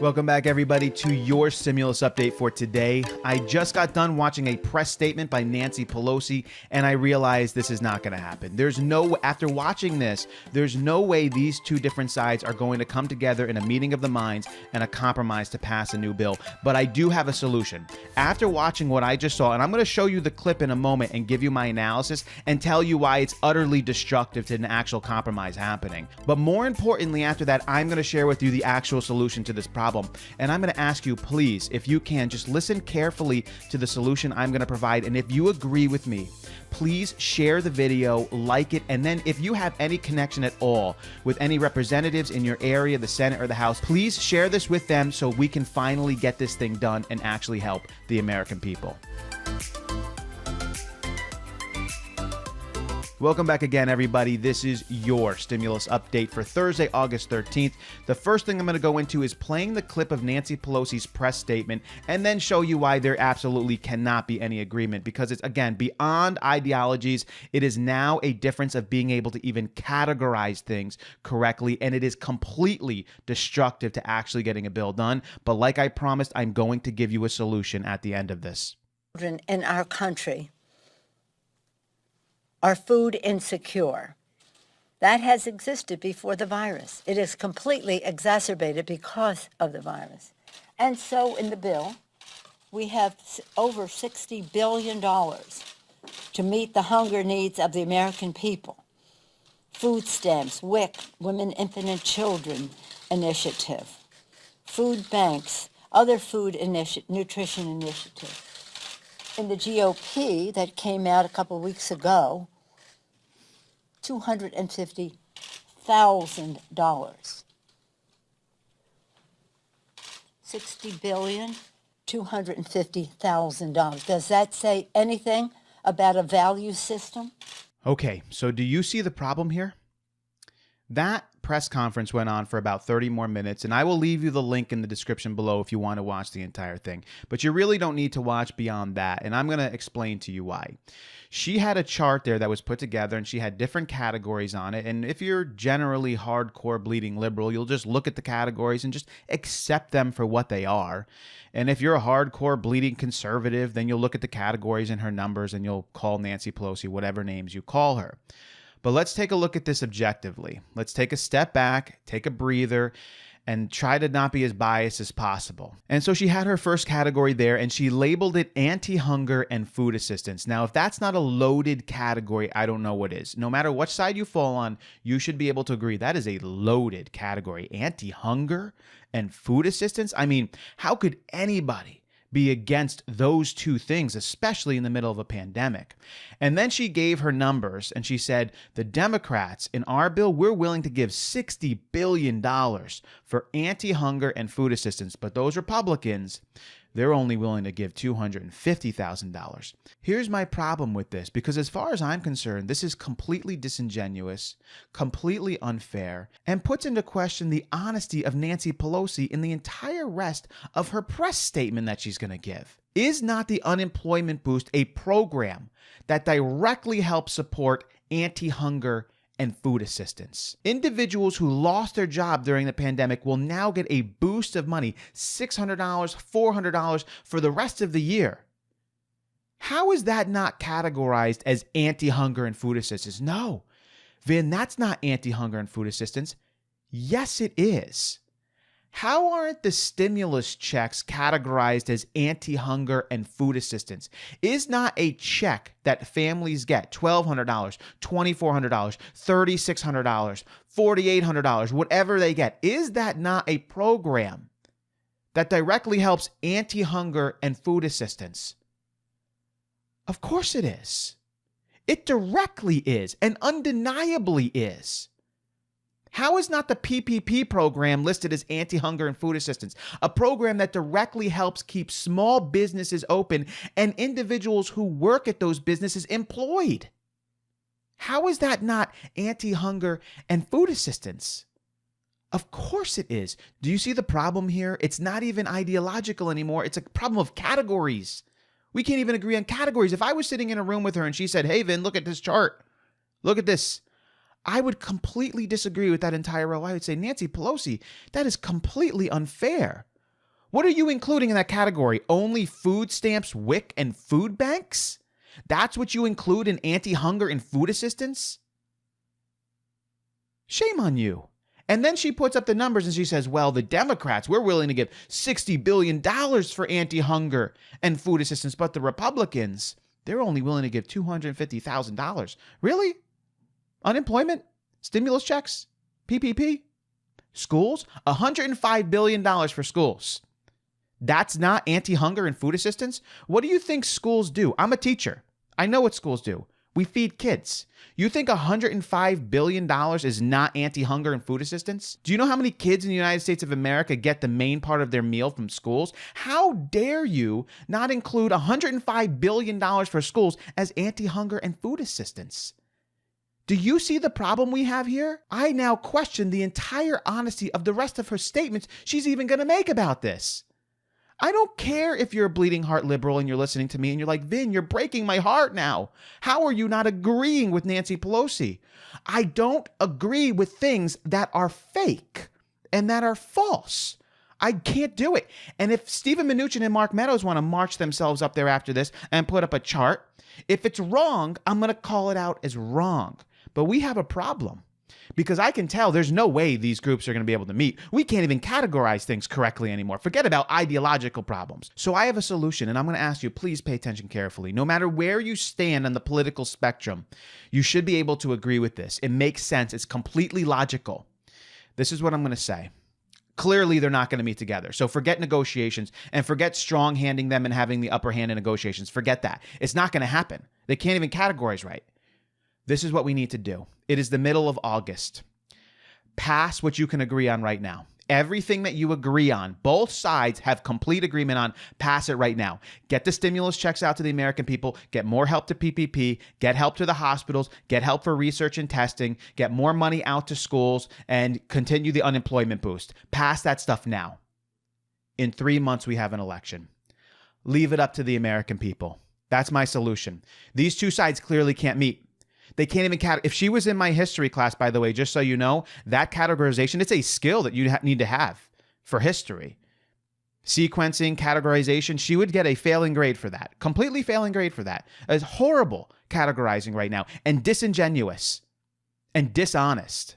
Welcome back, everybody, to your stimulus update for today. I just got done watching a press statement by Nancy Pelosi, and I realized this is not going to happen. After watching this, there's no way these two different sides are going to come together in a meeting of the minds and a compromise to pass a new bill. But I do have a solution. After watching what I just saw, and I'm going to show you the clip in a moment and give you my analysis and tell you why it's utterly destructive to an actual compromise happening. But more importantly, after that, I'm going to share with you the actual solution to this problem. And I'm going to ask you, please, if you can, just listen carefully to the solution I'm going to provide. And if you agree with me, please share the video, like it, and then if you have any connection at all with any representatives in your area, the Senate or the House, please share this with them so we can finally get this thing done and actually help the American people. Welcome back again, everybody. This is your stimulus update for Thursday, August 13th. The first thing I'm going to go into is playing the clip of Nancy Pelosi's press statement and then show you why there absolutely cannot be any agreement, because it's, again, beyond ideologies. It is now a difference of being able to even categorize things correctly, and it is completely destructive to actually getting a bill done. But like I promised, I'm going to give you a solution at the end of this. In our country are food insecure. That has existed before the virus. It is completely exacerbated because of the virus. And so in the bill, we have over $60 billion to meet the hunger needs of the American people. Food stamps, WIC, Women, Infant, and Children Initiative, food banks, other food nutrition initiatives. In the GOP that came out a couple of weeks ago, $250,000. $60 billion, $250,000. Does that say anything about a value system? Okay, so do you see the problem here? That press conference went on for about 30 more minutes, and I will leave you the link in the description below if you want to watch the entire thing. But you really don't need to watch beyond that, and I'm going to explain to you why. She had a chart there that was put together, and she had different categories on it. And if you're generally hardcore bleeding liberal, you'll just look at the categories and just accept them for what they are. And if you're a hardcore bleeding conservative, then you'll look at the categories and her numbers, and you'll call Nancy Pelosi whatever names you call her. But let's take a look at this objectively. Let's take a step back, take a breather, and try to not be as biased as possible. And so she had her first category there, and she labeled it anti-hunger and food assistance. Now, if that's not a loaded category, I don't know what is. No matter what side you fall on, you should be able to agree that is a loaded category. Anti-hunger and food assistance? I mean, how could anybody be against those two things, especially in the middle of a pandemic? And then she gave her numbers, and she said, the Democrats in our bill, we're willing to give $60 billion for anti-hunger and food assistance, but those Republicans, they're only willing to give $250,000. Here's my problem with this, because as far as I'm concerned, this is completely disingenuous, completely unfair, and puts into question the honesty of Nancy Pelosi in the entire rest of her press statement that she's going to give. Is not the unemployment boost a program that directly helps support anti-hunger and food assistance? Individuals who lost their job during the pandemic will now get a boost of money, $600, $400 for the rest of the year. How is that not categorized as anti-hunger and food assistance? No, Vin, that's not anti-hunger and food assistance. Yes, it is. How aren't the stimulus checks categorized as anti-hunger and food assistance? Is not a check that families get, $1,200, $2,400, $3,600, $4,800, whatever they get, is that not a program that directly helps anti-hunger and food assistance? Of course it is. It directly is and undeniably is. How is not the PPP program listed as anti-hunger and food assistance, a program that directly helps keep small businesses open and individuals who work at those businesses employed? How is that not anti-hunger and food assistance? Of course it is. Do you see the problem here? It's not even ideological anymore. It's a problem of categories. We can't even agree on categories. If I was sitting in a room with her and she said, hey, Vin, look at this chart. Look at this. I would completely disagree with that entire row. I would say, Nancy Pelosi, that is completely unfair. What are you including in that category? Only food stamps, WIC, and food banks? That's what you include in anti-hunger and food assistance? Shame on you. And then she puts up the numbers and she says, well, the Democrats, we're willing to give $60 billion for anti-hunger and food assistance, but the Republicans, they're only willing to give $250,000. Really? Unemployment? Stimulus checks? PPP? Schools? $105 billion for schools. That's not anti-hunger and food assistance? What do you think schools do? I'm a teacher. I know what schools do. We feed kids. You think $105 billion is not anti-hunger and food assistance? Do you know how many kids in the United States of America get the main part of their meal from schools? How dare you not include $105 billion for schools as anti-hunger and food assistance? Do you see the problem we have here? I now question the entire honesty of the rest of her statements she's even going to make about this. I don't care if you're a bleeding heart liberal and you're listening to me and you're like, Vin, you're breaking my heart now. How are you not agreeing with Nancy Pelosi? I don't agree with things that are fake and that are false. I can't do it. And if Stephen Mnuchin and Mark Meadows want to march themselves up there after this and put up a chart, if it's wrong, I'm going to call it out as wrong. But we have a problem. Because I can tell there's no way these groups are going to be able to meet. We can't even categorize things correctly anymore. Forget about ideological problems. So I have a solution, and I'm going to ask you, please pay attention carefully. No matter where you stand on the political spectrum, you should be able to agree with this. It makes sense. It's completely logical. This is what I'm going to say. Clearly, they're not going to meet together. So forget negotiations and forget strong-handing them and having the upper hand in negotiations. Forget that. It's not going to happen. They can't even categorize right. This is what we need to do. It is the middle of August. Pass what you can agree on right now. Everything that you agree on, both sides have complete agreement on, pass it right now. Get the stimulus checks out to the American people, get more help to PPP, get help to the hospitals, get help for research and testing, get more money out to schools, and continue the unemployment boost. Pass that stuff now. In 3 months, we have an election. Leave it up to the American people. That's my solution. These two sides clearly can't meet. They can't even if she was in my history class, by the way, just so you know, that categorization, it's a skill that you need to have for history. Sequencing, categorization, she would get a failing grade for that. Completely failing grade for that. It's horrible categorizing right now and disingenuous and dishonest.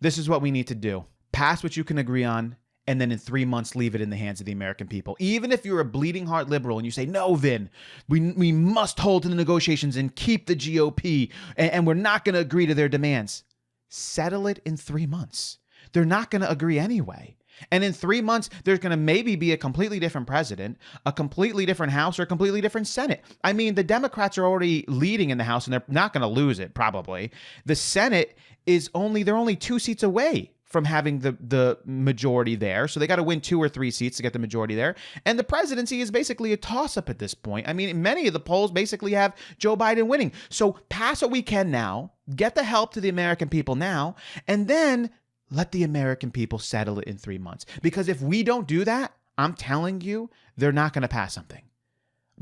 This is what we need to do. Pass what you can agree on, and then in 3 months, leave it in the hands of the American people. Even if you're a bleeding heart liberal and you say, no, Vin, we must hold to the negotiations and keep the GOP, and we're not going to agree to their demands. Settle it in 3 months. They're not going to agree anyway. And in 3 months, there's going to maybe be a completely different president, a completely different House, or a completely different Senate. I mean, the Democrats are already leading in the House, and they're not going to lose it, probably. The Senate they're only 2 seats away from having the majority there. So they got to win 2 or 3 seats to get the majority there. And the presidency is basically a toss-up at this point. I mean, many of the polls basically have Joe Biden winning. So pass what we can now, get the help to the American people now, and then let the American people settle it in 3 months. Because if we don't do that, I'm telling you, they're not going to pass something.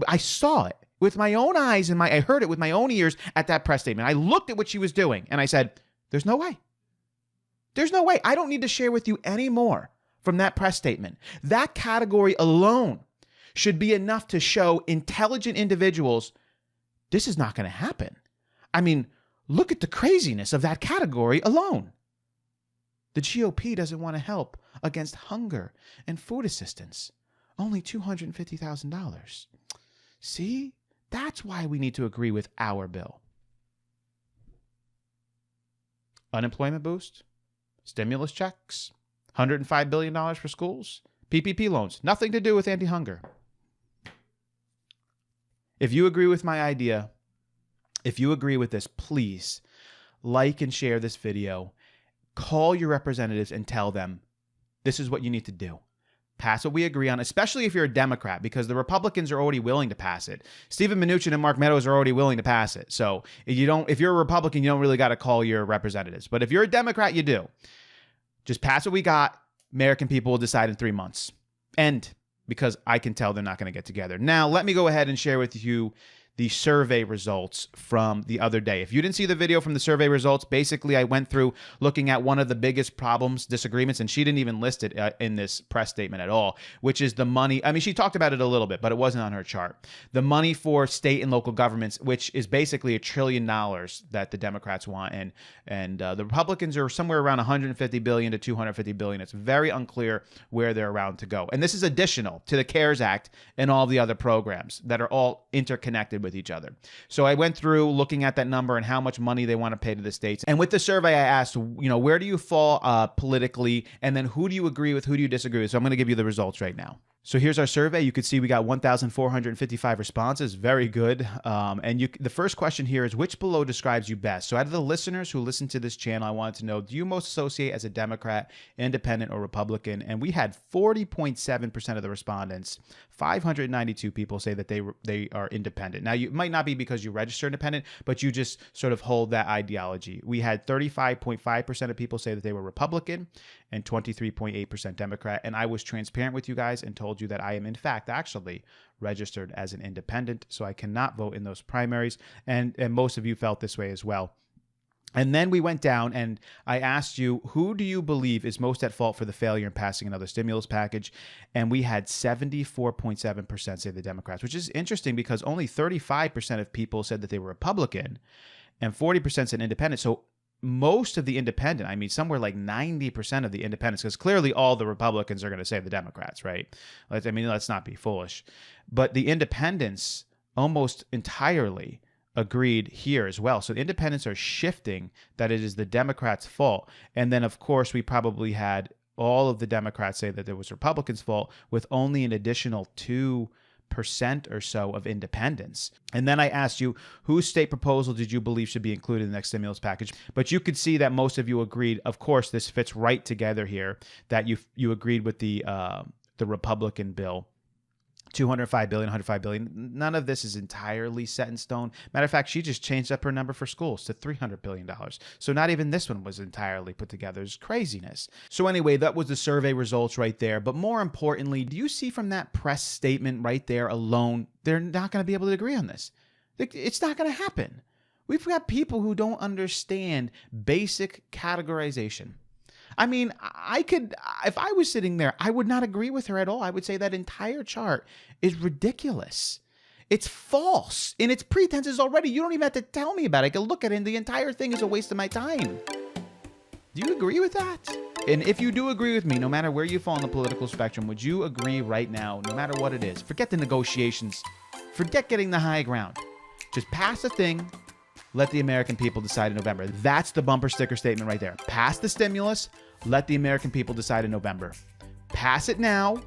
I saw it with my own eyes and I heard it with my own ears at that press statement. I looked at what she was doing and I said, there's no way. There's no way. I don't need to share with you any more from that press statement. That category alone should be enough to show intelligent individuals this is not going to happen. I mean, look at the craziness of that category alone. The GOP doesn't want to help against hunger and food assistance. Only $250,000. See? That's why we need to agree with our bill. Unemployment boost? Stimulus checks, $105 billion for schools, PPP loans, nothing to do with anti-hunger. If you agree with my idea, if you agree with this, please like and share this video. Call your representatives and tell them this is what you need to do. Pass what we agree on, especially if you're a Democrat, because the Republicans are already willing to pass it. Stephen Mnuchin and Mark Meadows are already willing to pass it. So if you're a Republican, you don't really got to call your representatives. But if you're a Democrat, you do. Just pass what we got. American people will decide in 3 months. And because I can tell they're not going to get together. Now, let me go ahead and share with you the survey results from the other day. If you didn't see the video from the survey results, basically I went through looking at one of the biggest problems, disagreements, and she didn't even list it in this press statement at all, which is the money. I mean, she talked about it a little bit, but it wasn't on her chart. The money for state and local governments, which is basically $1 trillion that the Democrats want, and the Republicans are somewhere around 150 billion to 250 billion. It's very unclear where they're around to go. And this is additional to the CARES Act and all the other programs that are all interconnected with each other. So I went through looking at that number and how much money they want to pay to the states. And with the survey, I asked, where do you fall politically? And then who do you agree with? Who do you disagree with? So I'm going to give you the results right now. So here's our survey. You can see we got 1,455 responses. Very good. The first question here is, which below describes you best? So out of the listeners who listen to this channel, I wanted to know, do you most associate as a Democrat, Independent, or Republican? And we had 40.7% of the respondents, 592 people say that they are independent. Now, you might not be because you register independent, but you just sort of hold that ideology. We had 35.5% of people say that they were Republican and 23.8% Democrat. And I was transparent with you guys and told you that I am, in fact, actually registered as an independent, so I cannot vote in those primaries. And most of you felt this way as well. And then we went down and I asked you, who do you believe is most at fault for the failure in passing another stimulus package? And we had 74.7% say the Democrats, which is interesting because only 35% of people said that they were Republican and 40% said independent. So most of the independent, I mean, somewhere like 90% of the independents, because clearly all the Republicans are going to say the Democrats, right? I mean, let's not be foolish. But the independents almost entirely agreed here as well. So the independents are shifting that it is the Democrats' fault. And then, of course, we probably had all of the Democrats say that it was Republicans' fault, with only an additional 2% or so of independents. And then I asked you, whose state proposal did you believe should be included in the next stimulus package? But you could see that most of you agreed. Of course, this fits right together here, that you agreed with the Republican bill. 205 billion, 105 billion. None of this is entirely set in stone. Matter of fact, she just changed up her number for schools to $300 billion. So not even this one was entirely put together. It's craziness. So anyway, that was the survey results right there. But more importantly, do you see from that press statement right there alone, they're not going to be able to agree on this? It's not going to happen. We've got people who don't understand basic categorization. I mean, if I was sitting there, I would not agree with her at all. I would say that entire chart is ridiculous. It's false in its pretenses already. You don't even have to tell me about it. I can look at it and the entire thing is a waste of my time. Do you agree with that? And if you do agree with me, no matter where you fall on the political spectrum, would you agree right now, no matter what it is, forget the negotiations, forget getting the high ground, just pass a thing. Let the American people decide in November. That's the bumper sticker statement right there. Pass the stimulus. Let the American people decide in November. Pass it now.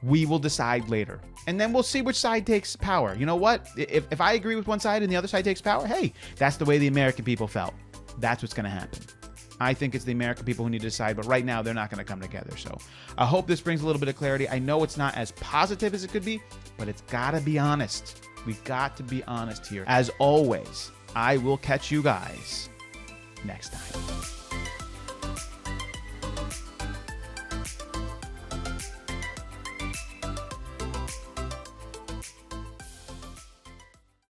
We will decide later. And then we'll see which side takes power. You know what? If I agree with one side and the other side takes power, hey, that's the way the American people felt. That's what's going to happen. I think it's the American people who need to decide, but right now they're not going to come together. So I hope this brings a little bit of clarity. I know it's not as positive as it could be, but it's got to be honest. We got to be honest here. As always, I will catch you guys next time.